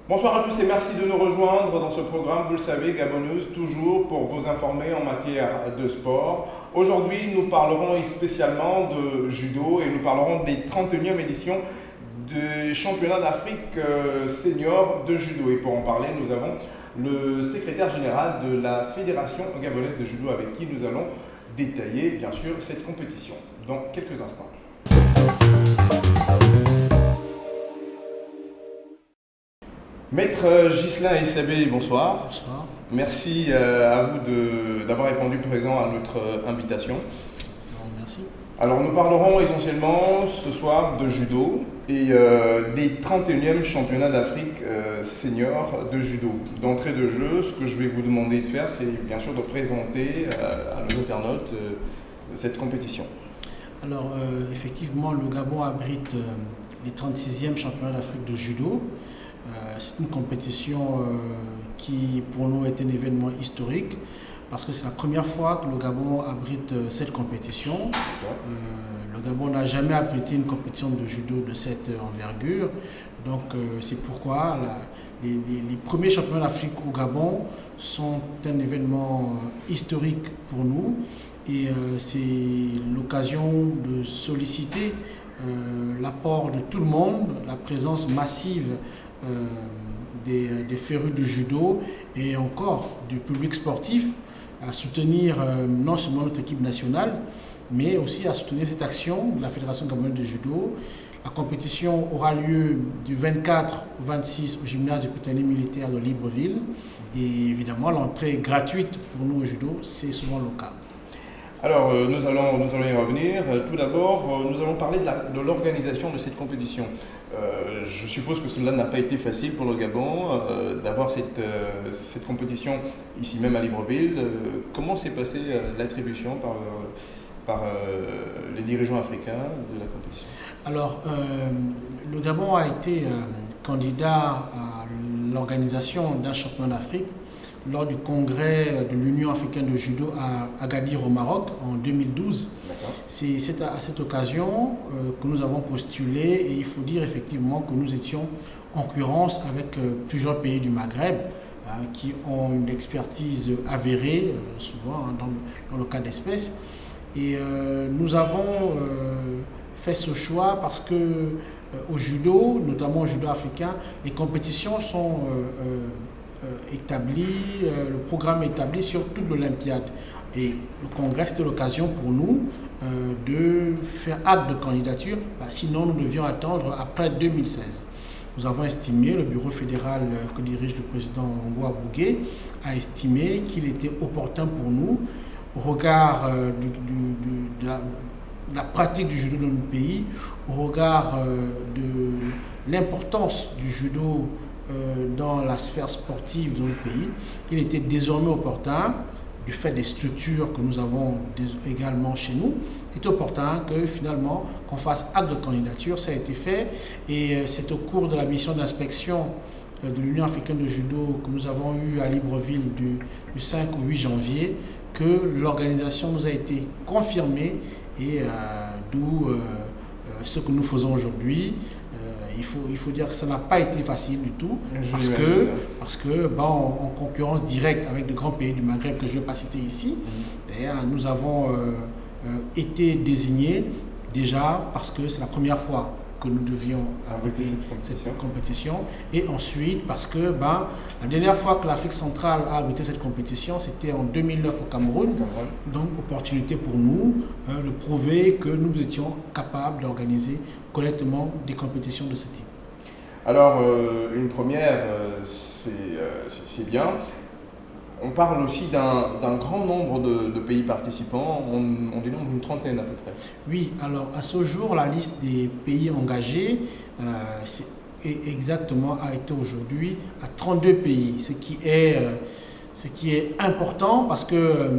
Bonsoir à tous et merci de nous rejoindre dans ce programme. Vous le savez, Gabon News, toujours pour vous informer en matière de sport. Aujourd'hui, nous parlerons spécialement de judo et nous parlerons des 31e éditions du championnat d'Afrique senior de judo. Et pour en parler, nous avons le secrétaire général de la Fédération gabonaise de judo avec qui nous allons détailler, bien sûr, cette compétition dans quelques instants. Maître Ghislain Essabé, bonsoir. Bonsoir. Merci à vous d'avoir répondu présent à notre invitation. Merci. Alors nous parlerons essentiellement ce soir de judo et des 31e championnats d'Afrique senior de judo. D'entrée de jeu, ce que je vais vous demander de faire, c'est bien sûr de présenter à nos internautes cette compétition. Alors effectivement, le Gabon abrite les 36e championnats d'Afrique de judo. C'est une compétition qui pour nous est un événement historique parce que c'est la première fois que le Gabon abrite cette compétition. Le Gabon n'a jamais abrité une compétition de judo de cette envergure. Donc c'est pourquoi les premiers championnats d'Afrique au Gabon sont un événement historique pour nous. Et c'est l'occasion de solliciter l'apport de tout le monde, la présence massive des férus du judo et encore du public sportif à soutenir non seulement notre équipe nationale, mais aussi à soutenir cette action de la Fédération gabonaise de judo. La compétition aura lieu du 24 au 26 au gymnase du Koutané militaire de Libreville. Et évidemment, l'entrée est gratuite pour nous au judo, c'est souvent le cas. Alors, nous allons y revenir. Tout d'abord, nous allons parler de l'organisation de cette compétition. Je suppose que cela n'a pas été facile pour le Gabon d'avoir cette compétition ici même à Libreville. Comment s'est passée l'attribution par les dirigeants africains de la compétition? Alors, le Gabon a été candidat à l'organisation d'un championnat d'Afrique lors du congrès de l'Union africaine de judo à Agadir au Maroc en 2012. C'est à cette occasion que nous avons postulé et il faut dire effectivement que nous étions en concurrence avec plusieurs pays du Maghreb qui ont une expertise avérée, souvent dans le cas d'espèces. Et nous avons fait ce choix parce que au judo, notamment au judo africain, les compétitions sont établi, le programme est établi sur toute l'Olympiade. Et le congrès, c'était l'occasion pour nous de faire acte de candidature, sinon nous devions attendre après 2016. Nous avons estimé, le bureau fédéral que dirige le président Ngoa Bougué a estimé qu'il était opportun pour nous, au regard de la pratique du judo dans notre pays, au regard de l'importance du judo dans la sphère sportive de notre pays, il était désormais opportun, du fait des structures que nous avons également chez nous, il est opportun que finalement qu'on fasse acte de candidature. Ça a été fait et c'est au cours de la mission d'inspection de l'Union africaine de judo que nous avons eue à Libreville du 5 au 8 janvier que l'organisation nous a été confirmée et d'où ce que nous faisons aujourd'hui. Il faut dire que ça n'a pas été facile du tout parce que en concurrence directe avec de grands pays du Maghreb que je ne vais pas citer ici, nous avons été désignés déjà parce que c'est la première fois que nous devions abriter cette compétition et ensuite parce que la dernière fois que l'Afrique centrale a abrité cette compétition c'était en 2009 au Cameroun, donc opportunité pour nous de prouver que nous étions capables d'organiser correctement des compétitions de ce type. Alors une première c'est bien. On parle aussi d'un grand nombre de pays participants, on dénombre une trentaine à peu près. Oui, alors à ce jour, la liste des pays engagés a été aujourd'hui à 32 pays, ce qui est important parce que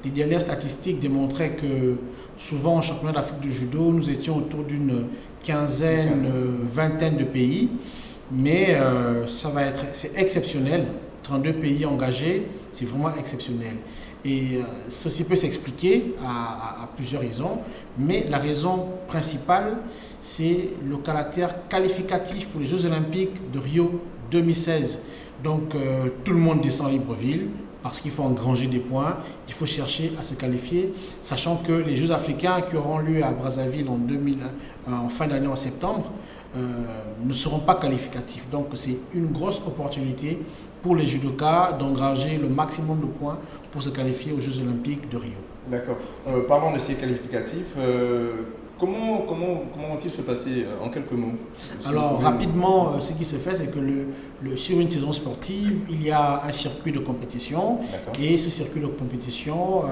les dernières statistiques démontraient que souvent au championnat d'Afrique de judo, nous étions autour d'une quinzaine, vingtaine de pays, mais c'est exceptionnel. 32 pays engagés, c'est vraiment exceptionnel. Et ceci peut s'expliquer à plusieurs raisons, mais la raison principale, c'est le caractère qualificatif pour les Jeux Olympiques de Rio 2016, donc tout le monde descend à Libreville parce qu'il faut engranger des points, il faut chercher à se qualifier, sachant que les Jeux africains qui auront lieu à Brazzaville en fin d'année en septembre ne seront pas qualificatifs. Donc c'est une grosse opportunité pour les judokas d'engranger le maximum de points pour se qualifier aux Jeux olympiques de Rio. D'accord. Parlons de ces qualificatifs. Comment vont-ils se passer en quelques mots? Alors rapidement, ce qui se fait, c'est que sur une saison sportive, il y a un circuit de compétition. Et ce circuit de compétition,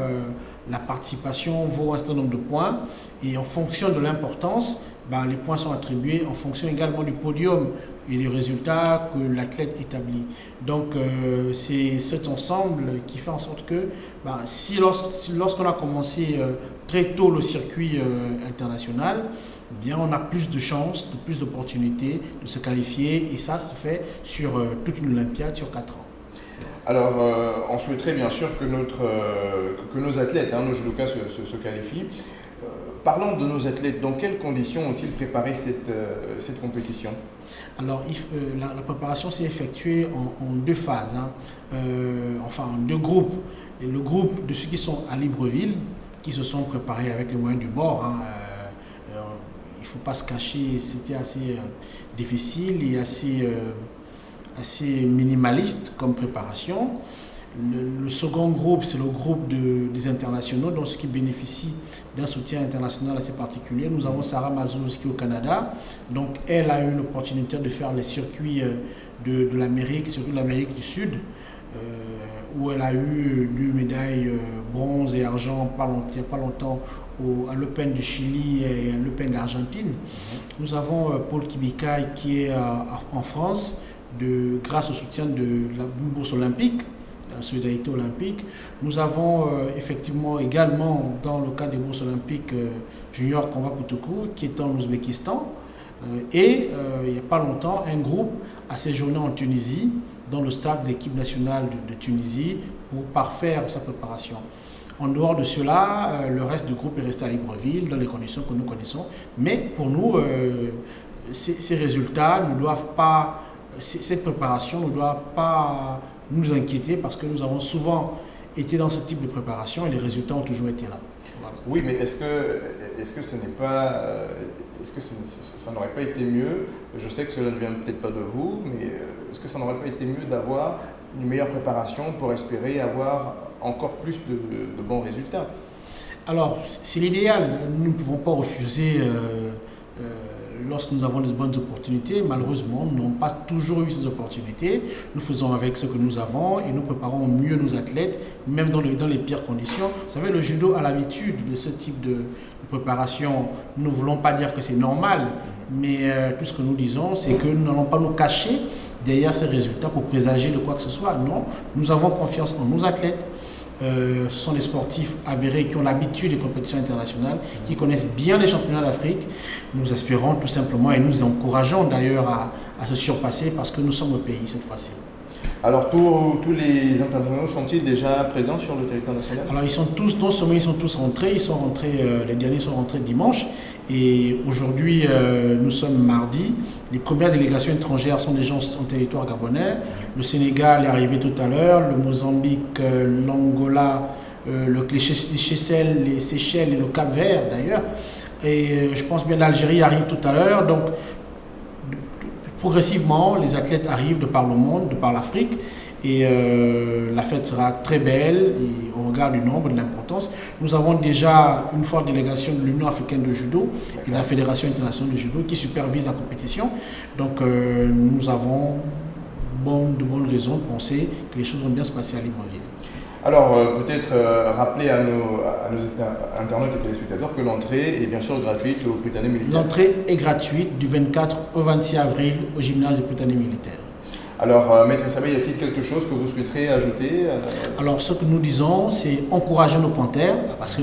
la participation vaut un certain nombre de points. Et en fonction de l'importance, les points sont attribués en fonction également du podium et des résultats que l'athlète établit. Donc c'est cet ensemble qui fait en sorte que lorsqu'on a commencé très tôt le circuit international, bien on a plus de chances, plus d'opportunités de se qualifier, et ça se fait sur toute une Olympiade sur 4 ans. Alors, on souhaiterait bien sûr que nos athlètes, nos judokas se qualifient. Parlons de nos athlètes. Dans quelles conditions ont-ils préparé cette compétition? Alors, la préparation s'est effectuée en 2 phases, en 2 groupes. Et le groupe de ceux qui sont à Libreville, qui se sont préparés avec les moyens du bord. Il ne faut pas se cacher, c'était assez difficile et assez minimaliste comme préparation. Le second groupe, c'est le groupe des internationaux, donc ceux qui bénéficient d'un soutien international assez particulier. Nous avons Sarah Mazouz qui est au Canada. Donc elle a eu l'opportunité de faire les circuits de l'Amérique, surtout l'Amérique du Sud, où elle a eu 2 médailles bronze et argent il n'y a pas longtemps à l'Open du Chili et à l'Open d'Argentine. Nous avons Paul Kibikai qui est en France grâce au soutien de la bourse olympique, la solidarité olympique. Nous avons effectivement également dans le cadre des bourses olympiques Junior Combat Poutokou qui est en Ouzbékistan. Et il n'y a pas longtemps, un groupe a séjourné en Tunisie dans le stade de l'équipe nationale de Tunisie pour parfaire sa préparation. En dehors de cela, le reste du groupe est resté à Libreville dans les conditions que nous connaissons. Mais pour nous, ces résultats ne doivent pas, cette préparation ne doit pas nous inquiéter parce que nous avons souvent été dans ce type de préparation et les résultats ont toujours été là. Voilà. Oui, mais est-ce que ce n'est pas, est-ce que ça n'aurait pas été mieux? Je sais que cela ne vient peut-être pas de vous, mais est-ce que ça n'aurait pas été mieux d'avoir une meilleure préparation pour espérer avoir encore plus de bons résultats? Alors, c'est l'idéal. Nous ne pouvons pas refuser lorsque nous avons de bonnes opportunités. Malheureusement, nous n'avons pas toujours eu ces opportunités. Nous faisons avec ce que nous avons et nous préparons mieux nos athlètes, même dans les pires conditions. Vous savez, le judo a l'habitude de ce type de préparation. Nous ne voulons pas dire que c'est normal, mais tout ce que nous disons, c'est que nous n'allons pas nous cacher derrière ces résultats pour présager de quoi que ce soit. Non, nous avons confiance en nos athlètes. Ce sont des sportifs avérés qui ont l'habitude des compétitions internationales, qui connaissent bien les championnats d'Afrique. Nous espérons tout simplement et nous encourageons d'ailleurs à se surpasser parce que nous sommes au pays cette fois-ci. Alors tous les internationaux sont-ils déjà présents sur le territoire national? Alors ils sont tous, non seulement ils sont tous rentrés, les derniers sont rentrés dimanche et aujourd'hui nous sommes mardi. Les premières délégations étrangères sont déjà en territoire gabonais. Le Sénégal est arrivé tout à l'heure, le Mozambique, l'Angola, les Seychelles et le Cap-Vert d'ailleurs. Et je pense bien l'Algérie arrive tout à l'heure. Donc progressivement, les athlètes arrivent de par le monde, de par l'Afrique. Et la fête sera très belle et au regard du nombre et de l'importance. Nous avons déjà une forte délégation de l'Union africaine de judo et de la Fédération internationale de judo qui supervise la compétition. Donc nous avons de bonnes raisons de penser que les choses vont bien se passer à Libreville. Alors peut-être rappeler à nos internautes et téléspectateurs que l'entrée est bien sûr gratuite au Prytanée militaire. L'entrée est gratuite du 24 au 26 avril au gymnase du Prytanée militaire. Alors, Maître Sabé, y a-t-il quelque chose que vous souhaiterez ajouter? Alors, ce que nous disons, c'est encourager nos panthères, parce que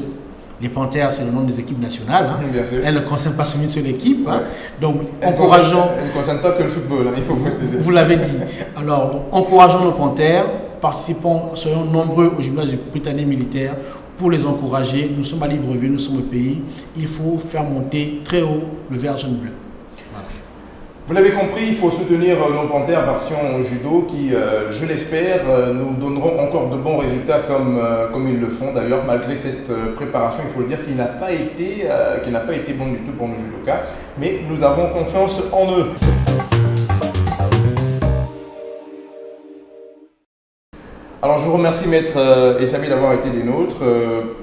les panthères, c'est le nom des équipes nationales. Bien sûr. Elles ne concernent pas seulement une seule équipe. Ouais. Donc, encourageons. Elles ne concernent pas que le football, il faut préciser. Vous l'avez dit. Alors, donc, encourageons nos panthères, participons, soyons nombreux au gymnase du Prytanée militaire pour les encourager. Nous sommes à Libreville, nous sommes au pays. Il faut faire monter très haut le vert jaune bleu. Vous l'avez compris, il faut soutenir nos Panthères version judo qui, je l'espère, nous donneront encore de bons résultats comme ils le font d'ailleurs, malgré cette préparation, il faut le dire, qui n'a pas été bonne du tout pour nos judokas, mais nous avons confiance en eux. Alors je vous remercie Maître Essami d'avoir été des nôtres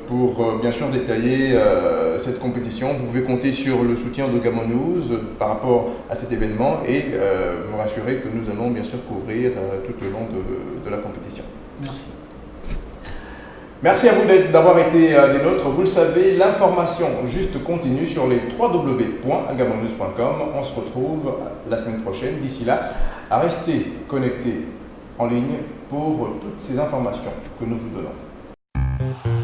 pour bien sûr détailler cette compétition. Vous pouvez compter sur le soutien de Gabon News par rapport à cet événement et vous rassurer que nous allons bien sûr couvrir tout au long de la compétition. Merci. Merci à vous d'avoir été des nôtres. Vous le savez, l'information juste continue sur les www.gabonnews.com. On se retrouve la semaine prochaine. D'ici là, à rester connectés en ligne pour toutes ces informations que nous vous donnons.